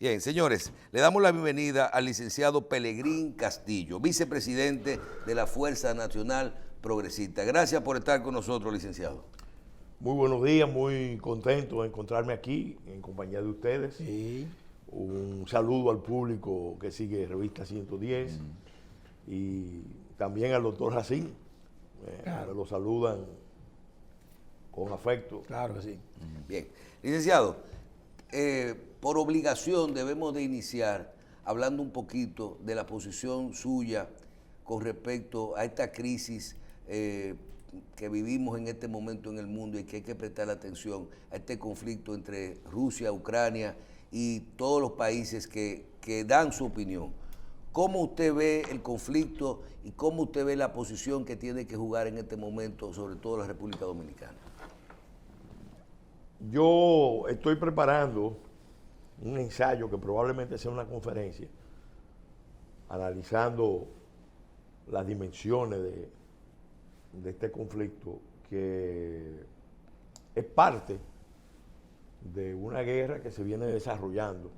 Bien, señores, le damos la bienvenida al licenciado Pelegrín Castillo, vicepresidente de la Fuerza Nacional Progresista. Gracias por estar con nosotros, licenciado. Muy buenos días, muy contento de encontrarme aquí en compañía de ustedes. Sí. Un saludo al público que sigue Revista 110 y también al doctor Racín. Claro. Me lo saludan con afecto. Claro que sí. Bien, licenciado, por obligación debemos de iniciar hablando un poquito de la posición suya con respecto a esta crisis que vivimos en este momento en el mundo y que hay que prestar atención a este conflicto entre Rusia, Ucrania y todos los países que dan su opinión. ¿Cómo usted ve el conflicto y cómo usted ve la posición que tiene que jugar en este momento, sobre todo la República Dominicana? Yo estoy preparando un ensayo que probablemente sea una conferencia, analizando las dimensiones de este conflicto, que es parte de una guerra que se viene desarrollando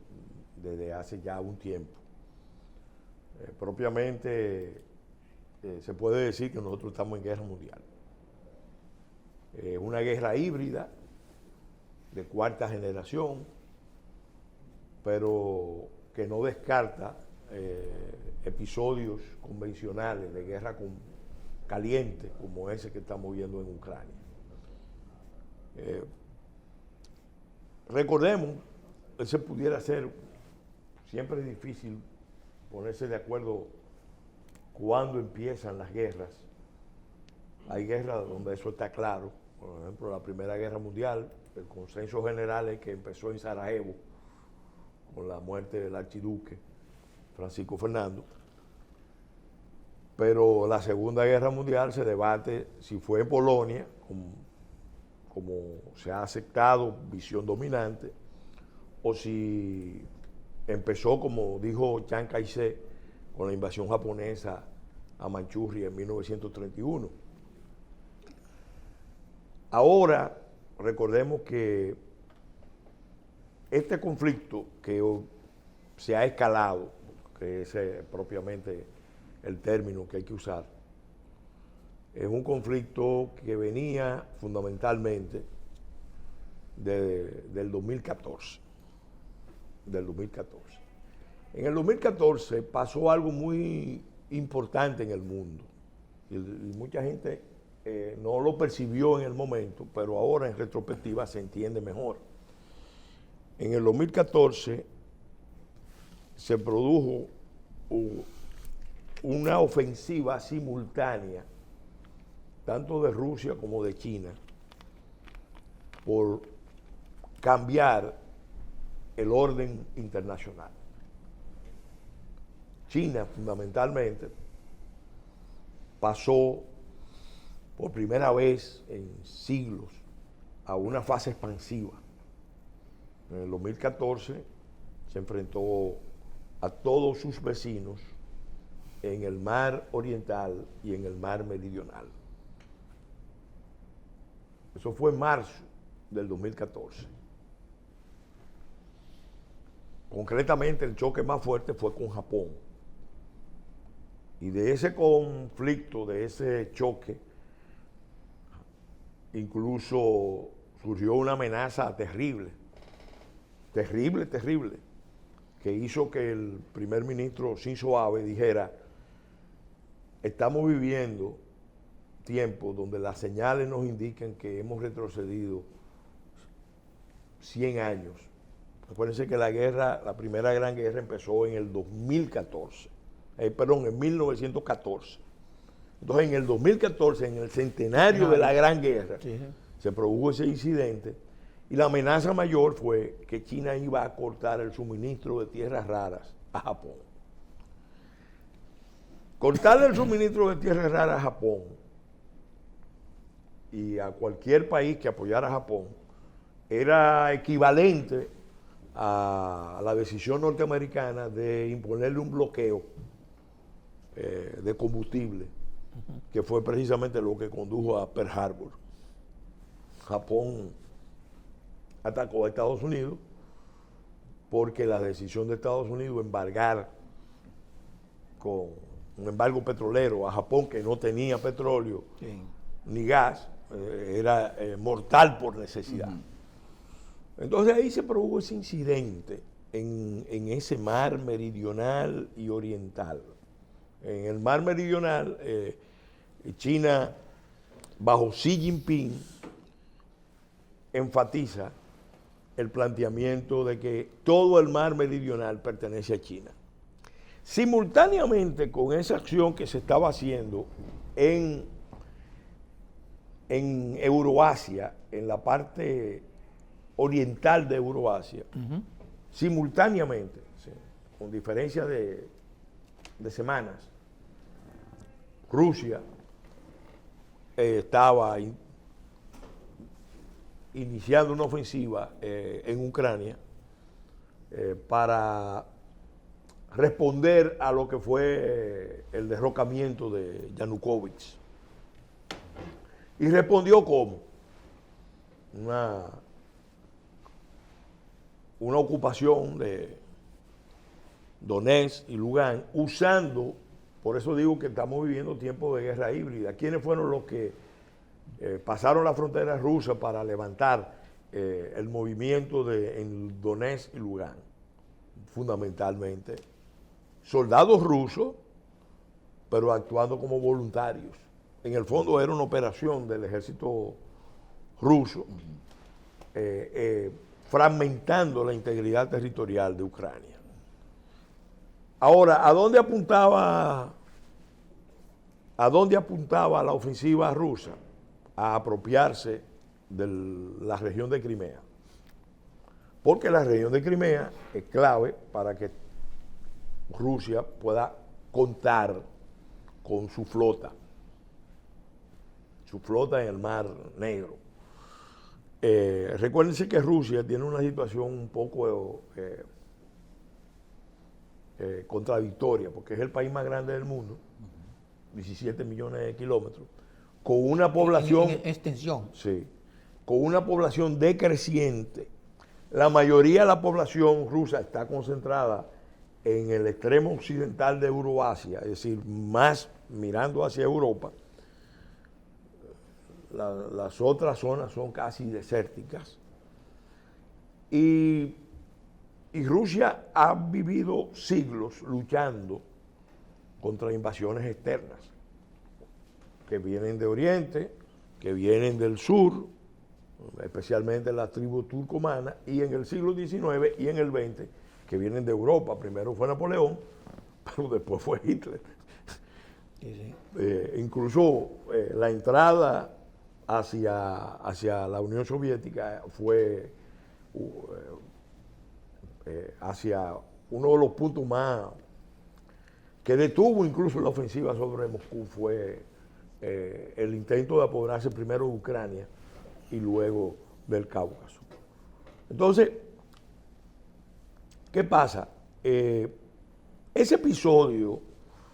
desde hace ya un tiempo. Propiamente se puede decir que nosotros estamos en guerra mundial. Una guerra híbrida de cuarta generación, pero que no descarta episodios convencionales de guerra caliente como ese que estamos viendo en Ucrania. Recordemos, ese pudiera ser, siempre es difícil ponerse de acuerdo cuándo empiezan las guerras. Hay guerras donde eso está claro, por ejemplo la Primera Guerra Mundial, el consenso general es que empezó en Sarajevo con la muerte del archiduque Francisco Fernando, pero la Segunda Guerra Mundial se debate si fue en Polonia, como se ha aceptado visión dominante, o si empezó, como dijo Chiang Kai-shek, con la invasión japonesa a Manchuria en 1931. Ahora, recordemos que este conflicto que se ha escalado, que es propiamente el término que hay que usar, es un conflicto que venía fundamentalmente del 2014. Del 2014. En el 2014 pasó algo muy importante en el mundo y mucha gente no lo percibió en el momento, pero ahora en retrospectiva se entiende mejor. En el 2014 se produjo una ofensiva simultánea, tanto de Rusia como de China, por cambiar el orden internacional. China, fundamentalmente, pasó por primera vez en siglos a una fase expansiva. En el 2014 se enfrentó a todos sus vecinos en el mar oriental y en el mar meridional. Eso fue en marzo del 2014. Concretamente, el choque más fuerte fue con Japón. Y de ese conflicto, de ese choque, incluso surgió una amenaza terrible, que hizo que el primer ministro Shinzo Abe dijera: estamos viviendo tiempos donde las señales nos indican que hemos retrocedido 100 años. Acuérdense que la primera gran guerra empezó en el 2014, en 1914. Entonces, en el 2014, en el centenario de la Gran Guerra, se produjo ese incidente y la amenaza mayor fue que China iba a cortar el suministro de tierras raras a Japón. Cortarle el suministro de tierras raras a Japón y a cualquier país que apoyara a Japón era equivalente a la decisión norteamericana de imponerle un bloqueo de combustible, que fue precisamente lo que condujo a Pearl Harbor. Japón atacó a Estados Unidos porque la decisión de Estados Unidos embargar con un embargo petrolero a Japón, que no tenía petróleo ni gas, era mortal por necesidad. Entonces ahí se produjo ese incidente en ese mar meridional y oriental. En el mar meridional, China, bajo Xi Jinping, enfatiza el planteamiento de que todo el mar meridional pertenece a China. Simultáneamente con esa acción que se estaba haciendo en Euroasia, en la parte oriental de Euroasia, simultáneamente, sí, con diferencia de semanas, Rusia estaba iniciando una ofensiva en Ucrania para responder a lo que fue el derrocamiento de Yanukovych. Y respondió como una ocupación de Donetsk y Lugansk, usando, por eso digo que estamos viviendo tiempos de guerra híbrida. ¿Quiénes fueron los que pasaron la frontera rusa para levantar el movimiento en Donetsk y Lugansk? Fundamentalmente soldados rusos, pero actuando como voluntarios. En el fondo era una operación del ejército ruso, fragmentando la integridad territorial de Ucrania. Ahora, ¿a dónde apuntaba la ofensiva rusa? A apropiarse de la región de Crimea. Porque la región de Crimea es clave para que Rusia pueda contar con su flota en el Mar Negro. Recuérdense que Rusia tiene una situación un poco contradictoria, porque es el país más grande del mundo, 17 millones de kilómetros, con una población... En extensión. Sí, con una población decreciente. La mayoría de la población rusa está concentrada en el extremo occidental de Euroasia, es decir, más mirando hacia Europa. Las otras zonas son casi desérticas. Y Rusia ha vivido siglos luchando contra invasiones externas, que vienen de Oriente, que vienen del sur, especialmente la tribu turcomana, y en el siglo XIX y en el XX, que vienen de Europa. Primero fue Napoleón, pero después fue Hitler. Sí. Incluso la entrada hacia la Unión Soviética fue hacia uno de los puntos más que detuvo incluso la ofensiva sobre Moscú, fue el intento de apoderarse primero de Ucrania y luego del Cáucaso. Entonces, ¿qué pasa? Ese episodio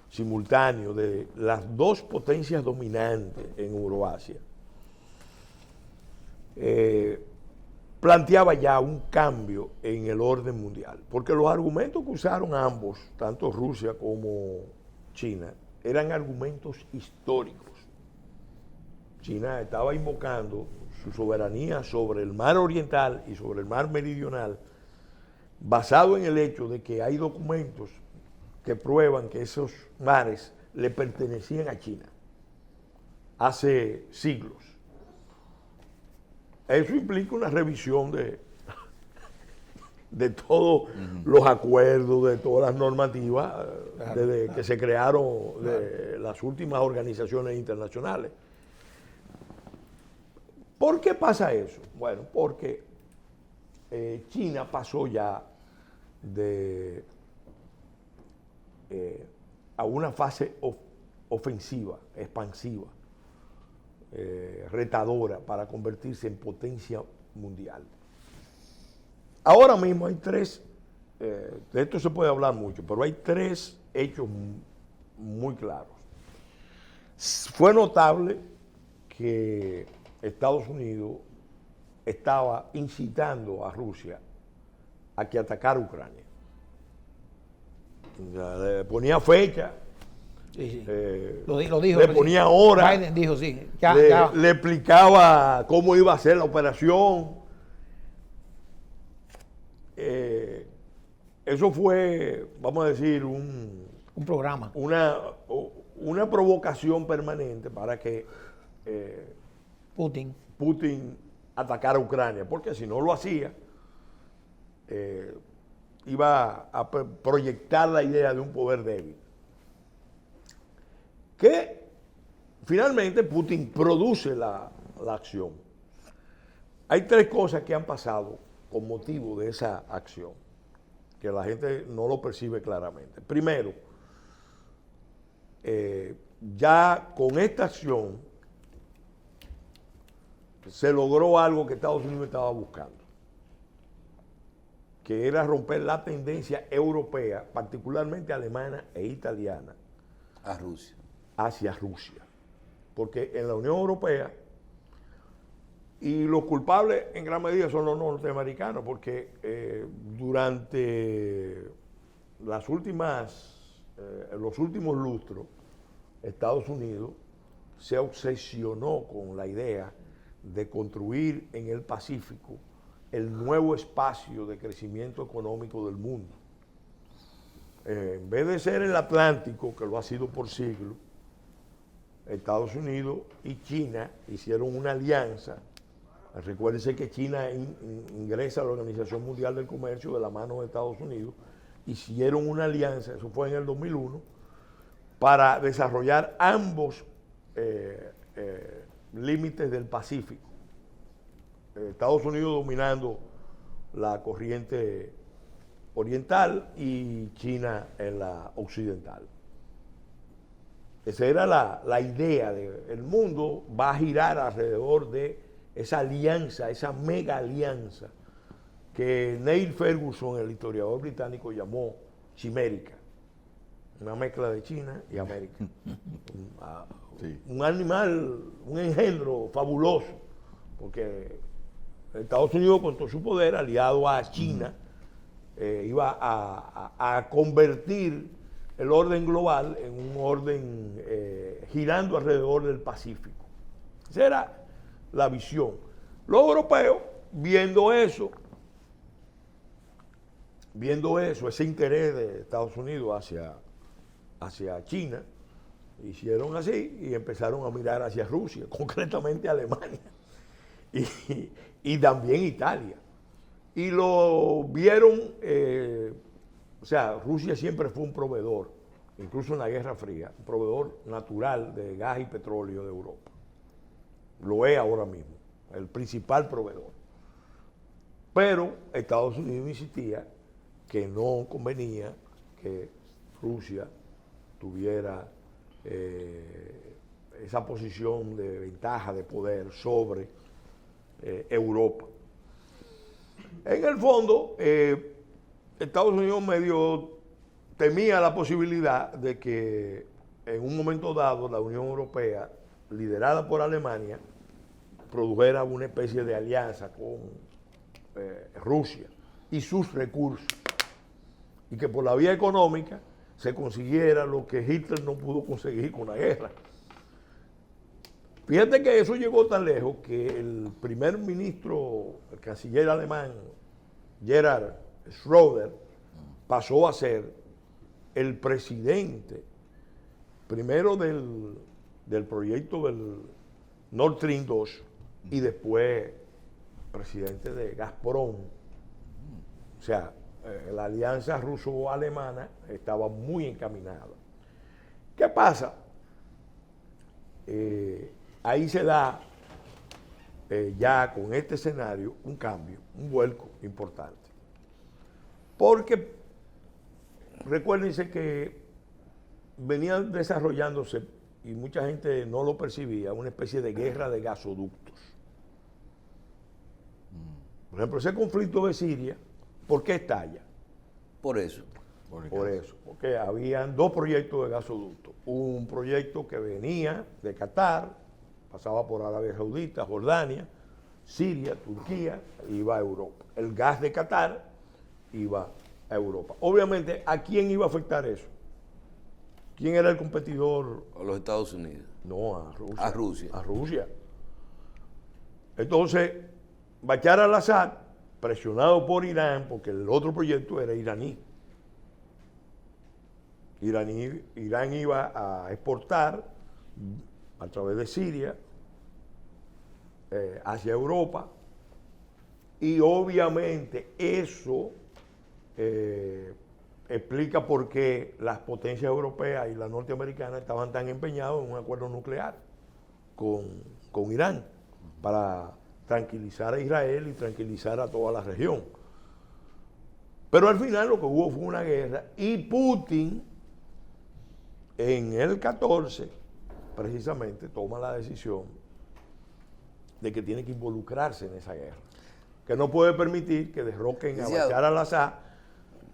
simultáneo de las dos potencias dominantes en Euroasia planteaba ya un cambio en el orden mundial, porque los argumentos que usaron ambos, tanto Rusia como China, eran argumentos históricos. China estaba invocando su soberanía sobre el mar oriental y sobre el mar meridional, basado en el hecho de que hay documentos que prueban que esos mares le pertenecían a China hace siglos. Eso implica una revisión de todos los acuerdos, de todas las normativas, desde que se crearon las últimas organizaciones internacionales. ¿Por qué pasa eso? Bueno, porque China pasó ya a una fase ofensiva, expansiva, retadora para convertirse en potencia mundial. Ahora mismo hay tres, de esto se puede hablar mucho, pero hay tres hechos muy claros. Fue notable que Estados Unidos estaba incitando a Rusia a que atacara Ucrania. O sea, le ponía fecha, Sí, sí. Lo dijo. le ponía hora, Biden dijo, sí. le explicaba cómo iba a ser la operación. Eso fue, vamos a decir, un programa. una provocación permanente para que Putin atacara a Ucrania, porque si no lo hacía, iba a proyectar la idea de un poder débil. Que finalmente Putin produce la acción. Hay tres cosas que han pasado con motivo de esa acción, que la gente no lo percibe claramente. Primero, ya con esta acción se logró algo que Estados Unidos estaba buscando, que era romper la tendencia europea, particularmente alemana e italiana, A Rusia. hacia Rusia. Porque en la Unión Europea, y los culpables en gran medida son los norteamericanos, porque durante los últimos lustros, Estados Unidos se obsesionó con la idea de construir en el Pacífico el nuevo espacio de crecimiento económico del mundo. En vez de ser el Atlántico, que lo ha sido por siglos, Estados Unidos y China hicieron una alianza. Recuérdense que China ingresa a la Organización Mundial del Comercio de la mano de Estados Unidos. Hicieron una alianza, eso fue en el 2001, para desarrollar ambos límites del Pacífico. Estados Unidos dominando la corriente oriental y China en la occidental. Esa era la idea el mundo va a girar alrededor de esa alianza, esa mega alianza que Neil Ferguson, el historiador británico, llamó chimérica. Una mezcla de China y América. Un animal, un engendro fabuloso, porque Estados Unidos con todo su poder, aliado a China, iba a convertir el orden global en un orden girando alrededor del Pacífico. Esa era la visión. Los europeos, viendo eso, ese interés de Estados Unidos hacia China, hicieron así y empezaron a mirar hacia Rusia, concretamente Alemania y también Italia. Y lo vieron, o sea, Rusia siempre fue un proveedor, incluso en la Guerra Fría, un proveedor natural de gas y petróleo de Europa. Lo es ahora mismo, el principal proveedor. Pero Estados Unidos insistía que no convenía que Rusia tuviera esa posición de ventaja de poder sobre Europa. En el fondo, Estados Unidos medio temía la posibilidad de que en un momento dado la Unión Europea, liderada por Alemania, produjera una especie de alianza con Rusia y sus recursos, y que por la vía económica se consiguiera lo que Hitler no pudo conseguir con la guerra. Fíjate que eso llegó tan lejos que el primer ministro, el canciller alemán, Gerhard Schröder, pasó a ser el presidente, primero del proyecto del Nord Stream 2 y después presidente de Gazprom. O sea, la alianza ruso-alemana estaba muy encaminada. ¿Qué pasa? Ahí se da, ya con este escenario, un cambio, un vuelco importante. Porque recuérdense que venía desarrollándose, y mucha gente no lo percibía, una especie de guerra de gasoductos. Por ejemplo, ese conflicto de Siria, ¿por qué estalla? Por eso. Por eso, porque habían dos proyectos de gasoducto. Un proyecto que venía de Qatar, pasaba por Arabia Saudita, Jordania, Siria, Turquía, iba a Europa. El gas de Qatar iba a Europa. Obviamente, ¿a quién iba a afectar eso? ¿Quién era el competidor? A los Estados Unidos. No, a Rusia. A Rusia. A Rusia. Entonces, Bashar al-Assad, presionado por Irán, porque el otro proyecto era iraní. Irán iba a exportar a través de Siria hacia Europa, y obviamente eso explica por qué las potencias europeas y la norteamericana estaban tan empeñados en un acuerdo nuclear con Irán para tranquilizar a Israel y tranquilizar a toda la región. Pero al final lo que hubo fue una guerra, y Putin en el 14 precisamente toma la decisión de que tiene que involucrarse en esa guerra, que no puede permitir que derroquen a Bashar al-Assad,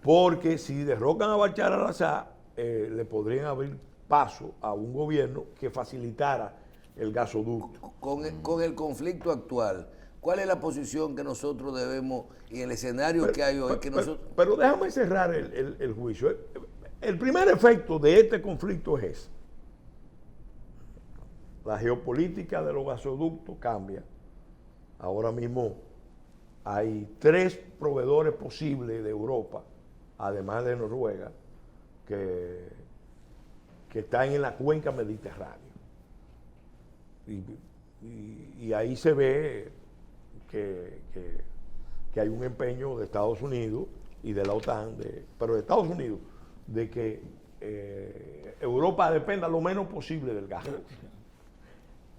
porque si derrocan a Bashar al-Assad le podrían abrir paso a un gobierno que facilitara el gasoducto. Con el conflicto actual, ¿cuál es la posición que nosotros debemos, y el escenario que hay hoy? Pero déjame cerrar el juicio. El primer efecto de este conflicto es ese. La geopolítica de los gasoductos cambia. Ahora mismo hay 3 proveedores posibles de Europa, además de Noruega, que están en la cuenca mediterránea. Y ahí se ve que hay un empeño de Estados Unidos y de la OTAN, pero de Estados Unidos, de que Europa dependa lo menos posible del gas.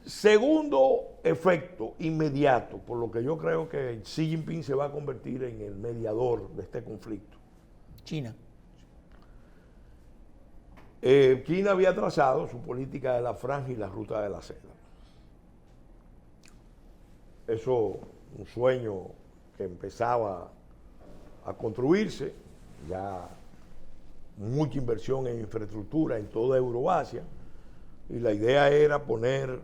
Segundo efecto inmediato, por lo que yo creo que Xi Jinping se va a convertir en el mediador de este conflicto. China. China había trazado su política de la franja y la ruta de la seda. Eso, un sueño que empezaba a construirse, ya mucha inversión en infraestructura en toda Euroasia, y la idea era poner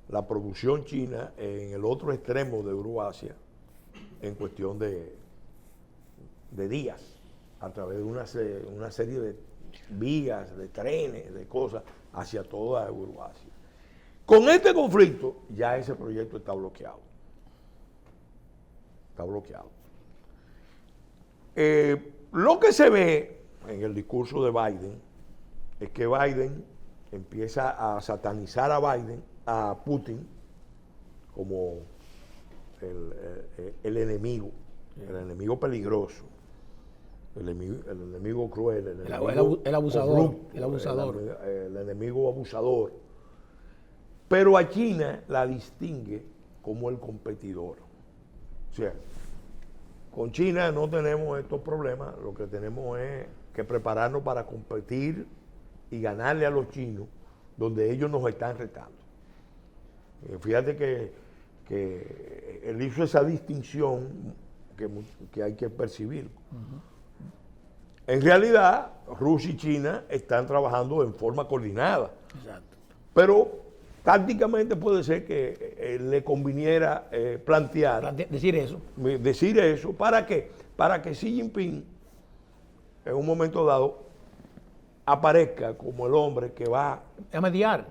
la producción china en el otro extremo de Euroasia en cuestión de días, a través de una serie de vías, de trenes, de cosas, hacia toda Euroasia. Con este conflicto, ya ese proyecto está bloqueado. Está bloqueado. Lo que se ve en el discurso de Biden es que Biden empieza a satanizar a Putin como el enemigo peligroso, el enemigo cruel, el abusador, corrupto, el abusador. El enemigo abusador. Pero a China la distingue como el competidor. O sea, con China no tenemos estos problemas, lo que tenemos es que prepararnos para competir y ganarle a los chinos donde ellos nos están retando. Fíjate que él hizo esa distinción que hay que percibir. Uh-huh. En realidad, Rusia y China están trabajando en forma coordinada. Exacto. Pero tácticamente puede ser que le conviniera decir eso. ¿Para qué? Para que Xi Jinping en un momento dado aparezca como el hombre que va a mediar.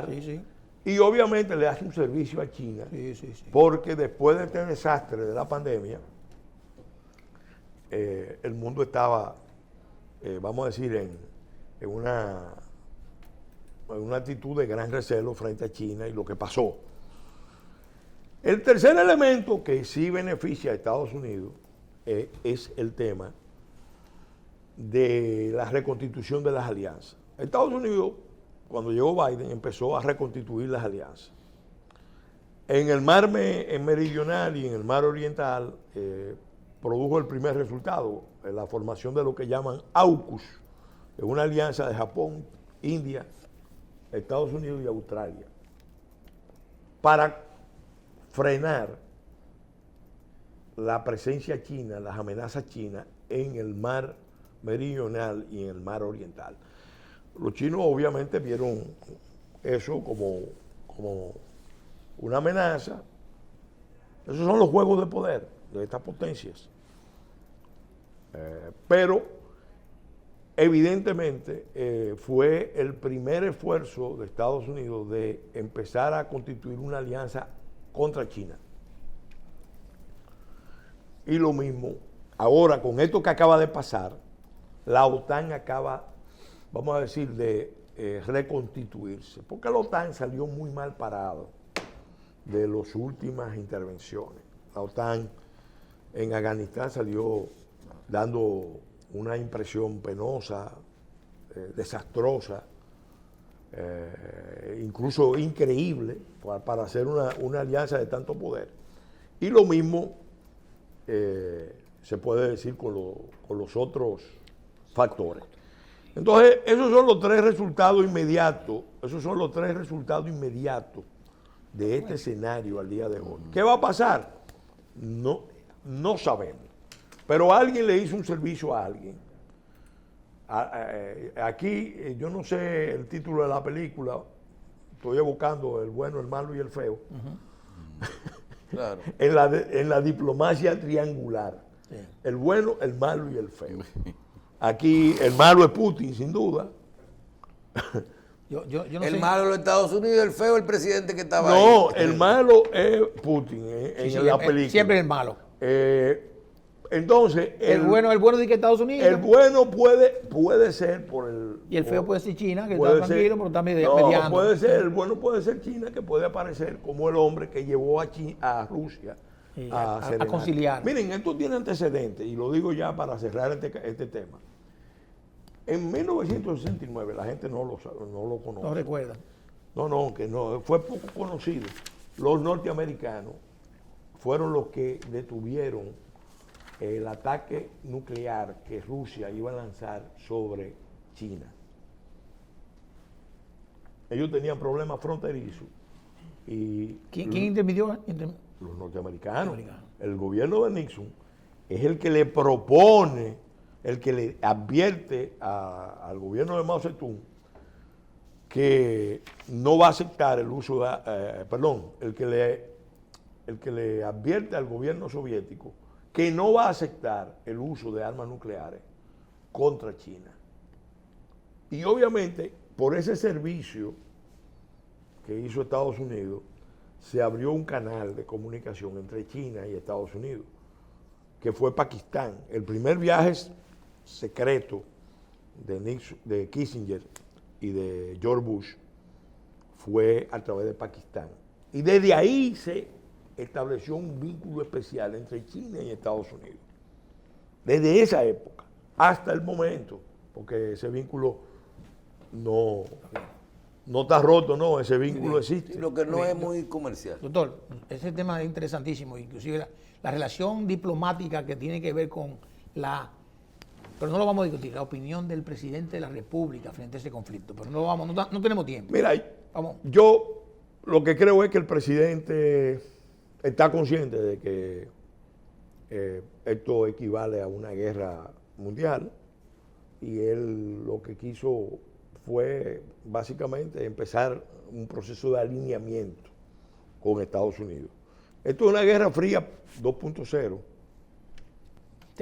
Sí, sí. Y obviamente le hace un servicio a China, porque después de este desastre de la pandemia, el mundo estaba, vamos a decir, en una actitud de gran recelo frente a China y lo que pasó. El tercer elemento que sí beneficia a Estados Unidos es el tema de la reconstitución de las alianzas. Estados Unidos, cuando llegó Biden, empezó a reconstituir las alianzas. En el mar meridional y en el mar oriental produjo el primer resultado, la formación de lo que llaman AUKUS, es una alianza de Japón, India, Estados Unidos y Australia, para frenar la presencia china, las amenazas chinas en el mar meridional y en el mar oriental. Los chinos obviamente vieron eso como una amenaza. Esos son los juegos de poder de estas potencias. Pero evidentemente fue el primer esfuerzo de Estados Unidos de empezar a constituir una alianza contra China. Y lo mismo, ahora con esto que acaba de pasar, la OTAN acaba, vamos a decir, de reconstituirse, porque la OTAN salió muy mal parado de las últimas intervenciones. La OTAN en Afganistán salió dando una impresión penosa, desastrosa, incluso increíble para hacer una alianza de tanto poder. Y lo mismo se puede decir con los otros factores. Entonces, esos son los tres resultados inmediatos, de este escenario al día de hoy. ¿Qué va a pasar? No sabemos. Pero alguien le hizo un servicio a alguien. Aquí, yo no sé el título de la película, estoy evocando El bueno, el malo y el feo. Claro. En la diplomacia triangular. Sí. El bueno, el malo y el feo. Aquí el malo es Putin, sin duda. Yo no el sé. malo de los Estados Unidos, el feo el presidente que estaba ahí. No, el malo es Putin en la película. Siempre el malo. Entonces, el bueno de que Estados Unidos. El bueno puede ser por el... Y el feo puede ser China, que está tranquilo, pero está mediando. Puede ser, el bueno puede ser China, que puede aparecer como el hombre que llevó a Rusia a conciliar. Miren, esto tiene antecedentes, y lo digo ya para cerrar este tema. En 1969, la gente no lo conoce. No recuerda. No, fue poco conocido. Los norteamericanos fueron los que detuvieron el ataque nuclear que Rusia iba a lanzar sobre China. Ellos tenían problemas fronterizos. Y ¿Quién intermedió? Los norteamericanos. El gobierno de Nixon es el que le propone, el que le advierte al gobierno de Mao Zedong que no va a aceptar el uso de, el que le advierte al gobierno soviético que no va a aceptar el uso de armas nucleares contra China. Y obviamente, por ese servicio que hizo Estados Unidos, se abrió un canal de comunicación entre China y Estados Unidos, que fue Pakistán. El primer viaje secreto de Kissinger y de George Bush fue a través de Pakistán. Y desde ahí se estableció un vínculo especial entre China y Estados Unidos. Desde esa época hasta el momento, porque ese vínculo no está roto, no, ese vínculo existe. Lo que no es muy comercial. Doctor, ese tema es interesantísimo, inclusive la relación diplomática que tiene que ver con pero no lo vamos a discutir, la opinión del presidente de la República frente a ese conflicto, pero no tenemos tiempo. Mira, vamos. Yo lo que creo es que el presidente está consciente de que esto equivale a una guerra mundial, y él lo que quiso fue básicamente empezar un proceso de alineamiento con Estados Unidos. Esto es una guerra fría 2.0,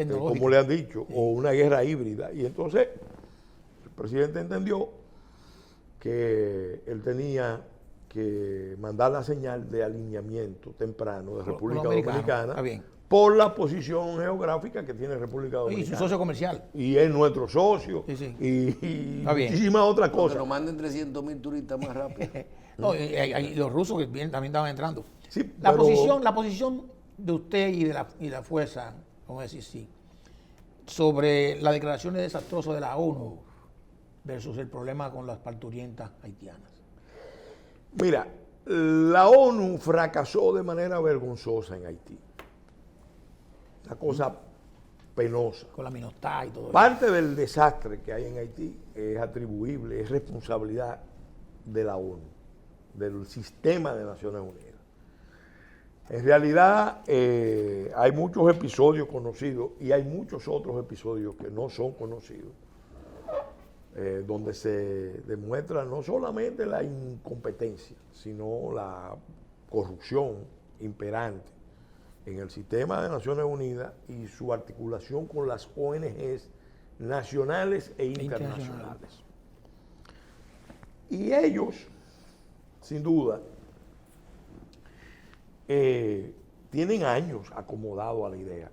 como le han dicho, o una guerra híbrida. Y entonces el presidente entendió que él tenía que mandar la señal de alineamiento temprano de República Dominicana por la posición geográfica que tiene República Dominicana. Y su socio comercial. Y es nuestro socio. Sí. Y muchísimas otras cosas. Que nos manden 300,000 turistas más rápido. No, hay los rusos que también estaban entrando. Sí, la posición de usted y la fuerza, vamos a decir sí, sobre las declaraciones desastrosas de la ONU versus el problema con las parturientas haitianas. Mira, la ONU fracasó de manera vergonzosa en Haití. Una cosa penosa. Con la MINUSTAH y todo eso. Parte del desastre que hay en Haití es atribuible, es responsabilidad de la ONU, del sistema de Naciones Unidas. En realidad hay muchos episodios conocidos y hay muchos otros episodios que no son conocidos, donde se demuestra no solamente la incompetencia, sino la corrupción imperante en el sistema de Naciones Unidas y su articulación con las ONGs nacionales e internacionales. Y ellos, sin duda, tienen años acomodados a la idea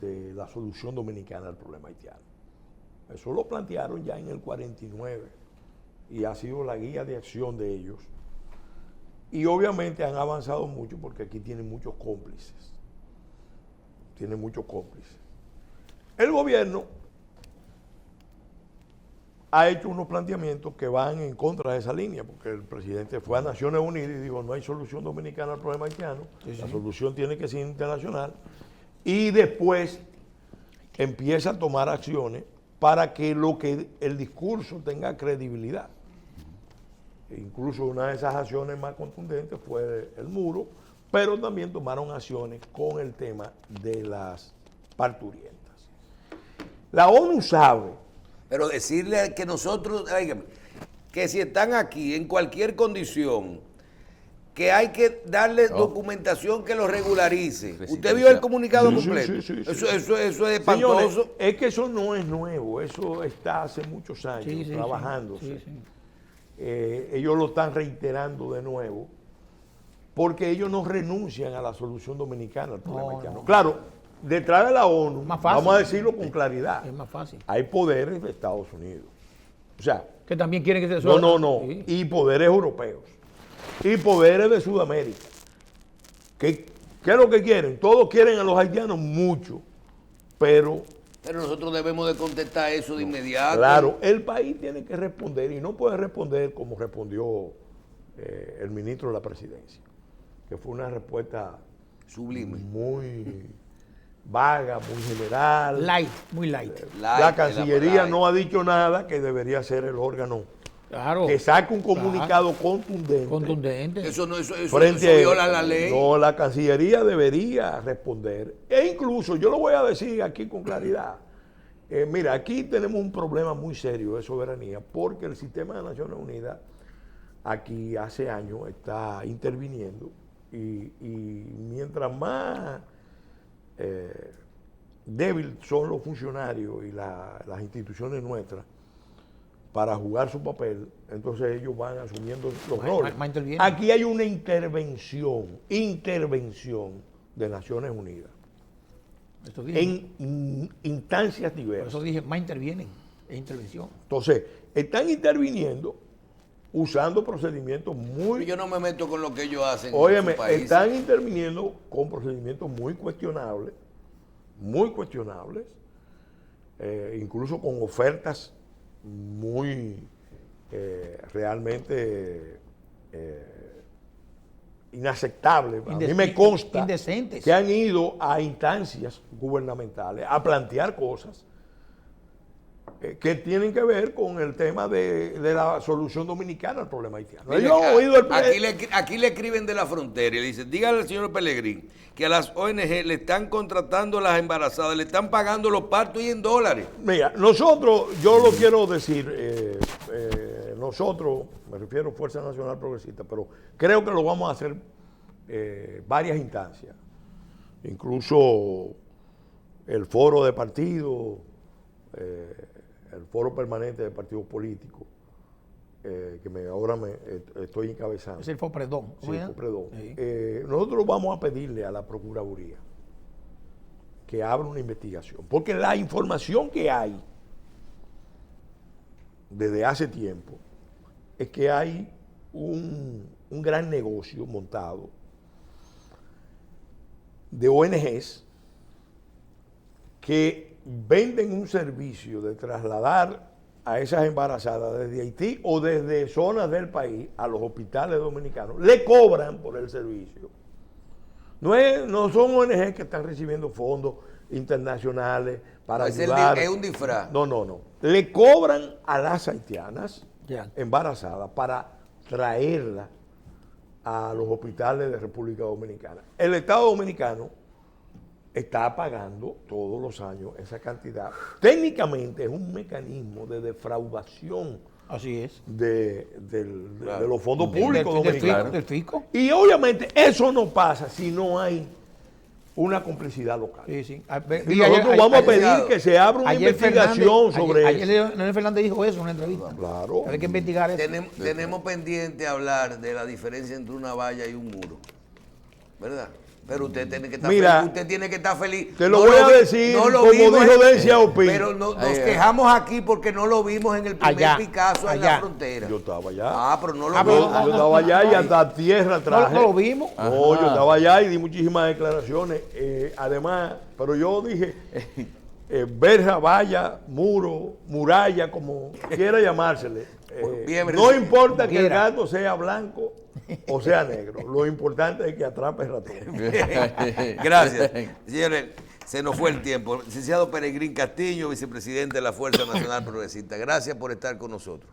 de la solución dominicana al problema haitiano. Eso lo plantearon ya en el 49 y ha sido la guía de acción de ellos. Y obviamente han avanzado mucho porque aquí tienen muchos cómplices. Tienen muchos cómplices. El gobierno ha hecho unos planteamientos que van en contra de esa línea, porque el presidente fue a Naciones Unidas y dijo, no hay solución dominicana al problema haitiano, la solución tiene que ser internacional, y después empieza a tomar acciones para que el discurso tenga credibilidad. Incluso una de esas acciones más contundentes fue el muro, pero también tomaron acciones con el tema de las parturientas. La ONU sabe. Pero decirle que nosotros, que si están aquí en cualquier condición, que hay que darle documentación que lo regularice. ¿Usted vio el comunicado completo? Sí. Eso es espantoso. Señores, es que eso no es nuevo, eso está hace muchos años trabajándose. Ellos lo están reiterando de nuevo, porque ellos no renuncian a la solución dominicana al problema haitiano. Claro, detrás de la ONU, vamos a decirlo con claridad, es más fácil. Hay poderes de Estados Unidos. O sea, que también quieren que se resuelva. No. Sí. Y poderes europeos. Y poderes de Sudamérica. ¿Qué es lo que quieren? Todos quieren a los haitianos mucho, pero nosotros debemos de contestar eso de inmediato. Claro, el país tiene que responder y no puede responder como respondió el ministro de la presidencia, que fue una respuesta sublime, muy vaga, muy general. Muy light. La Cancillería no ha dicho nada, que debería ser el órgano que saque un comunicado contundente. Eso viola la ley. No, la Cancillería debería responder. E incluso, yo lo voy a decir aquí con claridad, mira, aquí tenemos un problema muy serio de soberanía, porque el sistema de Naciones Unidas aquí hace años está interviniendo y mientras más débil son los funcionarios y las instituciones nuestras para jugar su papel, entonces ellos van asumiendo los roles. Aquí hay una intervención de Naciones Unidas en instancias diversas. Por eso dije, más intervienen, es intervención. Entonces, están interviniendo usando procedimientos muy... Yo no me meto con lo que ellos hacen. Óyeme, están interviniendo con procedimientos muy cuestionables, incluso con ofertas muy realmente inaceptables. A mí me consta indecentes, que han ido a instancias gubernamentales a plantear cosas que tienen que ver con el tema de la solución dominicana al problema haitiano. Aquí le escriben de la frontera y le dicen, dígale al señor Pelegrín que a las ONG le están contratando a las embarazadas, le están pagando los partos y en dólares. Mira, nosotros, yo lo quiero decir, nosotros, me refiero a Fuerza Nacional Progresista, pero creo que lo vamos a hacer varias instancias, incluso el foro de partido, el foro permanente de partidos políticos, que ahora estoy encabezando. Es el FOPREDON. Sí, el FOPREDON. Sí. Nosotros vamos a pedirle a la Procuraduría que abra una investigación, porque la información que hay desde hace tiempo es que hay un gran negocio montado de ONGs que venden un servicio de trasladar a esas embarazadas desde Haití o desde zonas del país a los hospitales dominicanos. Le cobran por el servicio. No son ONG que están recibiendo fondos internacionales para ayudar. Es un disfraz. No. Le cobran a las haitianas embarazadas para traerlas a los hospitales de República Dominicana. El Estado Dominicano está pagando todos los años esa cantidad. Técnicamente es un mecanismo de defraudación. Así es. De los fondos públicos dominicanos. Del fisco. Y obviamente eso no pasa si no hay una complicidad local. Sí, sí. Y nosotros vamos a pedir ayer- que se abra una investigación sobre ayer eso. Leonel Fernández dijo eso en una entrevista. Claro. Hay que investigar eso. Tenemos pendiente hablar de la diferencia entre una valla y un muro, ¿verdad? Pero usted tiene que estar Mira, feliz. Usted tiene que estar feliz. te lo voy a decir como dijo Deng Xiaoping. Pero nos quejamos aquí porque no lo vimos en el primer Allá, Picasso en allá. la frontera. Yo estaba allá. Ah, pero no lo Ah, pero vimos. no, Yo estaba allá y hasta tierra No, traje. no lo vimos. No, yo estaba allá y di muchísimas declaraciones. Además, pero yo dije, verja, valla, muro, muralla, como quiera llamársele. Bien, No bien. importa que el Quiera. gato sea blanco o sea negro. Lo importante es que atrape el ratón. Gracias. Señores, se nos fue el tiempo. Licenciado Peregrín Castillo, vicepresidente de la Fuerza Nacional Progresista. Gracias por estar con nosotros.